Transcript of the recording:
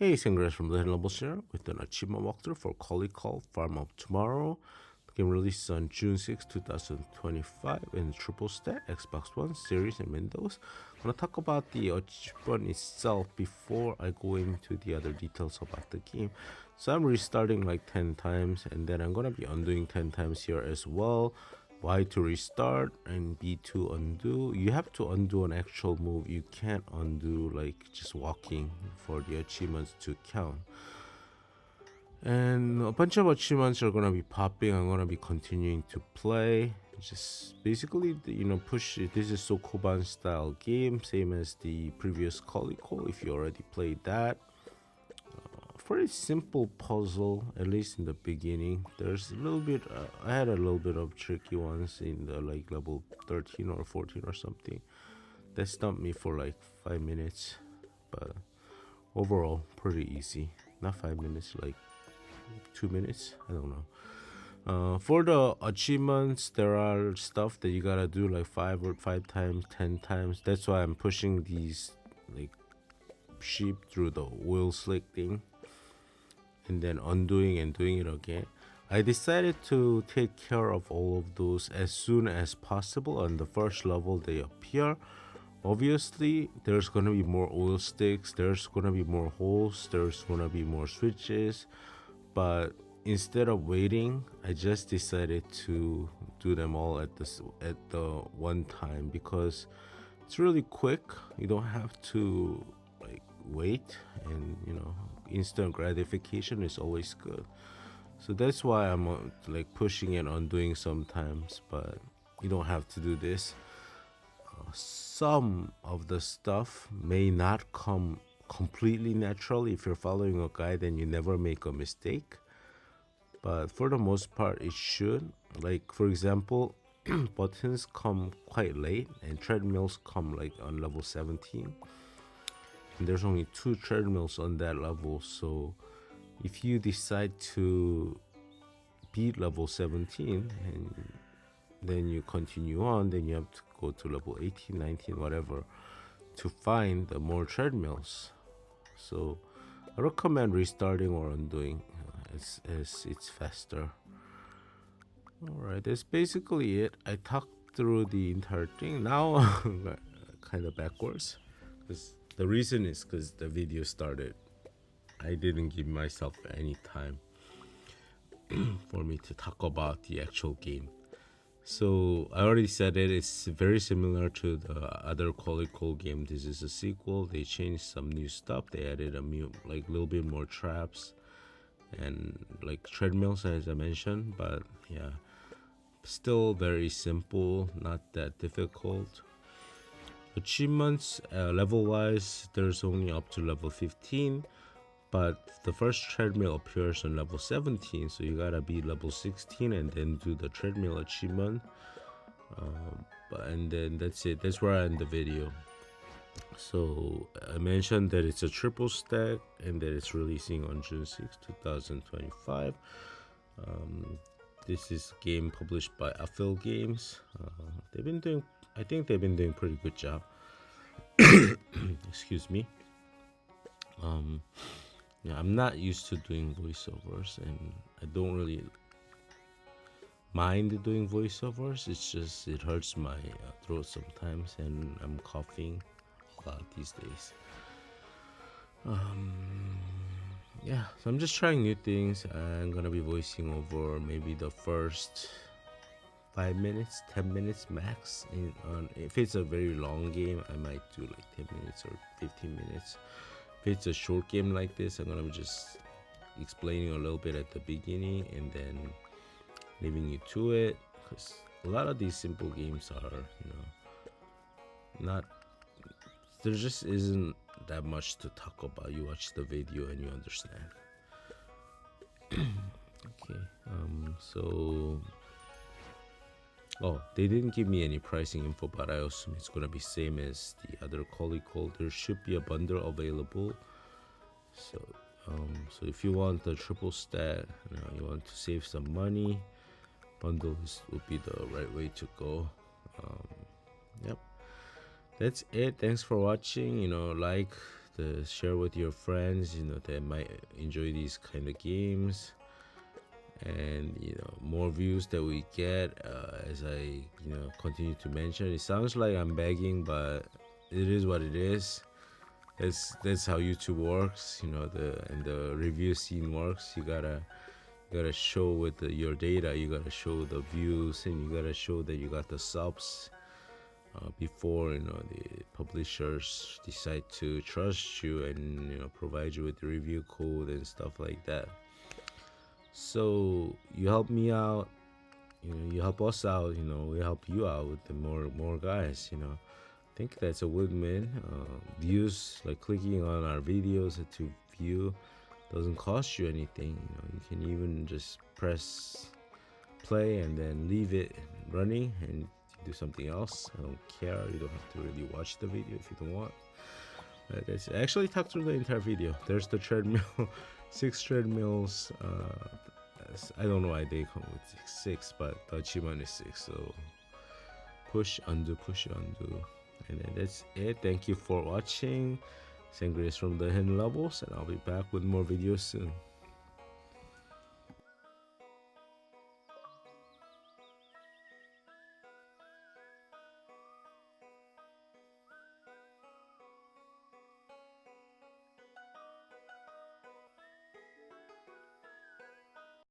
Hey, Congrats from the Level Share with an achievement walkthrough for Collie Call Farm of Tomorrow. The game released on June 6, 2025 in triple stack, Xbox One, Series, and Windows. I'm going to talk about the achievement itself before I go into the other details about the game. So I'm restarting like 10 times, and then I'm going to be undoing 10 times here as well. Y to restart and B to undo. You have to undo an actual move. You can't undo like just walking for the achievements to count. And a bunch of achievements are gonna be popping. I'm gonna be continuing to play. Just basically, push it. This is Sokoban style game, same as the previous Collie Call. If you already played that, pretty simple puzzle, at least in the beginning. There's a little bit I had a little bit of tricky ones in the like level 13 or 14 or something that stumped me for like 5 minutes, but overall pretty easy. Not 5 minutes, like 2 minutes, I don't know. For the achievements, there are stuff that you gotta do like 5 times, 10 times. That's why I'm pushing these like sheep through the oil slick thing and then undoing and doing it again. I decided to take care of all of those as soon as possible. On the first level they appear. Obviously there's gonna be more oil sticks, there's gonna be more holes, there's gonna be more switches, but instead of waiting, I just decided to do them all at the one time because it's really quick. You don't have to like wait, and instant gratification is always good. So that's why I'm like pushing it on doing sometimes, but you don't have to do this. Some of the stuff may not come completely naturally. If you're following a guide and you never make a mistake, but for the most part it should. Like for example, buttons come quite late and treadmills come like on level 17. And there's only 2 treadmills on that level, so if you decide to beat level 17 and then you continue on, then you have to go to level 18, 19, whatever, to find the more treadmills. So I recommend restarting or undoing as it's faster. Alright, that's basically it. I talked through the entire thing. Now kind of backwards, because the reason is because the video started. I didn't give myself any time for me to talk about the actual game. So I already said it. It's very similar to the other Collie Call game. This is a sequel. They changed some new stuff. They added a little bit more traps and like treadmills, as I mentioned. But yeah, still very simple, not that difficult. Achievements, level wise, there's only up to level 15, but the first treadmill appears on level 17, so you gotta be level 16 and then do the treadmill achievement. And then that's it. That's where I end the video. So I mentioned that it's a triple stack and that it's releasing on June 6, 2025. This is a game published by Affil Games. I think they've been doing pretty good job. Excuse me. Yeah, I'm not used to doing voiceovers, and I don't really mind doing voiceovers. It's just it hurts my throat sometimes, and I'm coughing a lot these days. Yeah, so I'm just trying new things. I'm gonna be voicing over maybe the first 5 minutes, 10 minutes max. If it's a very long game, I might do like 10 minutes or 15 minutes. If it's a short game like this, I'm gonna be just explaining a little bit at the beginning and then leaving you to it, because a lot of these simple games are, not, there just isn't that much to talk about. You watch the video and you understand. Okay, so they didn't give me any pricing info, but I assume it's gonna be same as the other Collie Call. There should be a bundle available. So if you want the triple stack, you want to save some money, bundles would be the right way to go. Yep, that's it. Thanks for watching. Like share with your friends, that might enjoy these kind of games. And more views that we get, as I continue to mention. It sounds like I'm begging, but it is what it is. That's how YouTube works, the review scene works. You gotta show with your data. You gotta show the views, and you gotta show that you got the subs, before the publishers decide to trust you and provide you with the review code and stuff like that. So you help me out, you help us out, we help you out with the more guys. I think that's a win-win. Views, like clicking on our videos to view, doesn't cost you anything. You can even just press play and then leave it running and do something else. I don't care. You don't have to really watch the video if you don't want. That's actually talk through the entire video. There's the treadmill, 6 treadmills. I don't know why they come with six, but the achievement is 6. So push, undo, and then that's it. Thank you for watching. Sangria is from the Hidden Levels, and I'll be back with more videos soon.